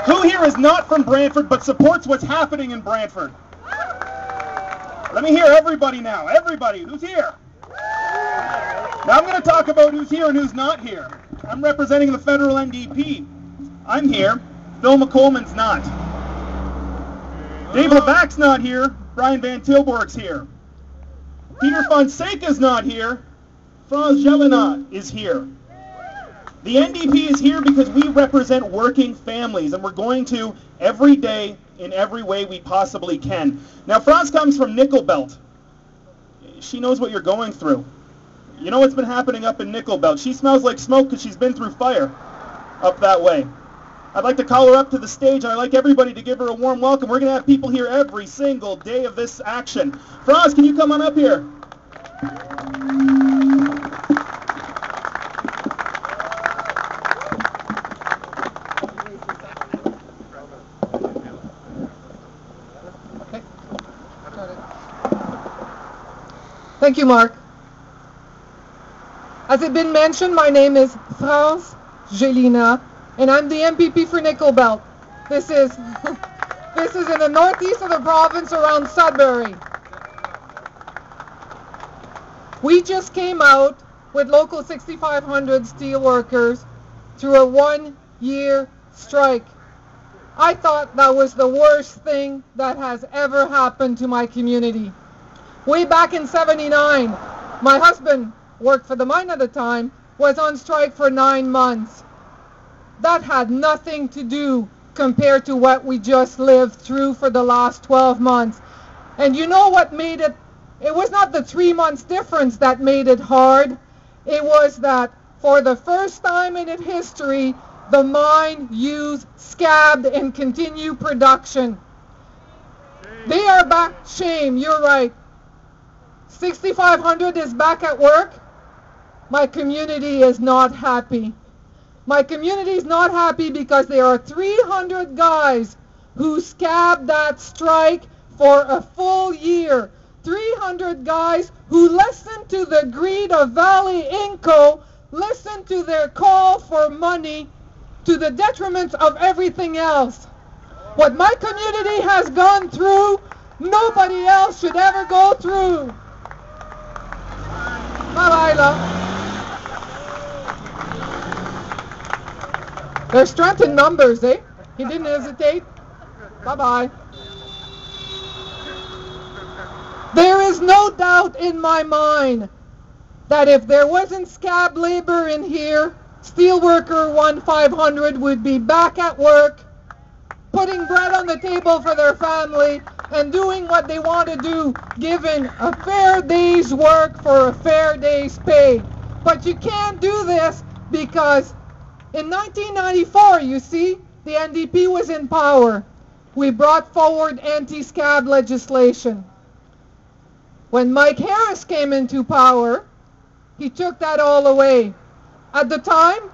Who here is not from Brantford but supports what's happening in Brantford? Let me hear everybody now. Everybody, who's here? Now I'm going to talk about who's here and who's not here. I'm representing the federal NDP. I'm here. Phil McColman's not. Dave Levack's not here. Brian Van Tilburg's here. Peter Fonseca's not here. France Gélinas is here. The NDP is here because we represent working families, and we're going to every day in every way we possibly can. Now, France comes from Nickel Belt. She knows what you're going through. You know what's been happening up in Nickel Belt. She smells like smoke because she's been through fire up that way. I'd like to call her up to the stage, and I'd like everybody to give her a warm welcome. We're going to have people here every single day of this action. France, can you come on up here? Thank you, Marc. As it been mentioned, my name is France Gélinas, and I'm the MPP for Nickel Belt. This is in the northeast of the province around Sudbury. We just came out with local 6,500 steelworkers through a 1-year strike. I thought that was the worst thing that has ever happened to my community. Way back in '79, my husband worked for the mine at the time, was on strike for 9 months. That had nothing to do compared to what we just lived through for the last 12 months. And you know what made it? It was not the 3 months difference that made it hard. It was that for the first time in its history, the mine used scabbed and continue production. They are back. Shame, you're right. 6,500 is back at work. My community is not happy. My community is not happy because there are 300 guys who scabbed that strike for a full year. 300 guys who listened to the greed of Valley Inco, listened to their call for money to the detriment of everything else. What my community has gone through, nobody else should ever go through. Bye-bye, love. There's strength in numbers, eh? He didn't hesitate. Bye-bye. There is no doubt in my mind that if there wasn't scab labor in here, Steelworker 1500 would be back at work, putting bread on the table for their family, and doing what they want to do, giving a fair day's work for a fair day's pay. But you can't do this because in 1994, you see, the NDP was in power. We brought forward anti-scab legislation. When Mike Harris came into power, he took that all away. At the time,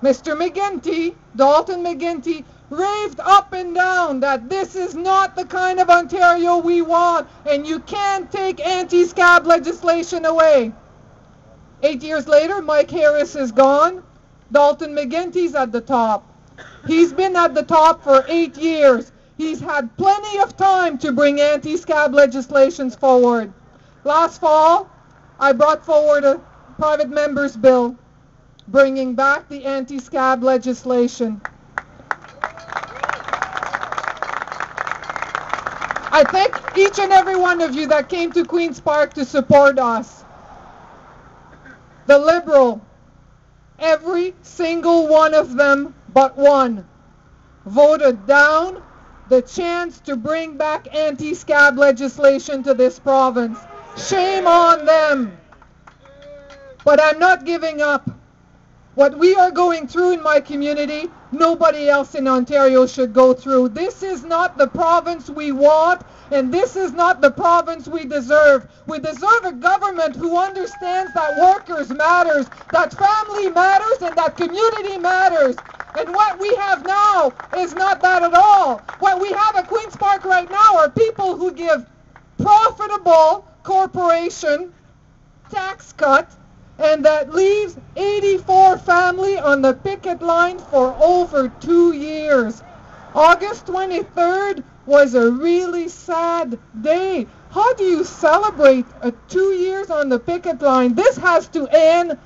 Mr. McGuinty, Dalton McGuinty, raved up and down that this is not the kind of Ontario we want, and you can't take anti-scab legislation away. 8 years later, Mike Harris is gone. Dalton McGuinty's at the top. He's been at the top for 8 years. He's had plenty of time to bring anti-scab legislations forward. Last fall, I brought forward a private member's bill bringing back the anti-scab legislation. I thank each and every one of you that came to Queen's Park to support us. The Liberal, every single one of them but one, voted down the chance to bring back anti-scab legislation to this province. Shame on them. But I'm not giving up. What we are going through in my community, nobody else in Ontario should go through. This is not the province we want, and this is not the province we deserve. We deserve a government who understands that workers matters, that family matters, and that community matters. And what we have now is not that at all. What we have at Queen's Park right now are people who give profitable corporation tax cut, and that leaves 84 family on the picket line for over 2 years. August 23rd was a really sad day. How do you celebrate 2 years on the picket line? This has to end.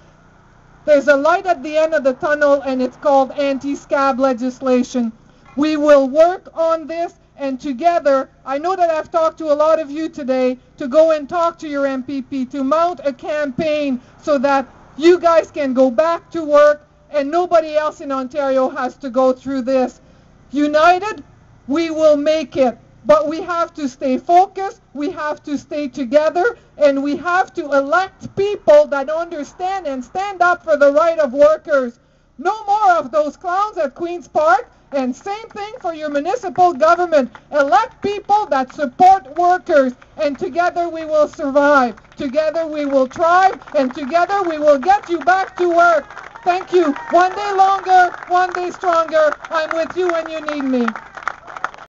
There's a light at the end of the tunnel, and it's called anti-scab legislation. We will work on this, and together, I know that I've talked to a lot of you today, to go and talk to your MPP, to mount a campaign so that you guys can go back to work and nobody else in Ontario has to go through this. United, we will make it. But we have to stay focused, we have to stay together, and we have to elect people that understand and stand up for the right of workers. No more of those clowns at Queen's Park, and same thing for your municipal government. Elect people that support workers, and together we will survive. Together we will thrive, and together we will get you back to work. Thank you. One day longer, one day stronger. I'm with you when you need me.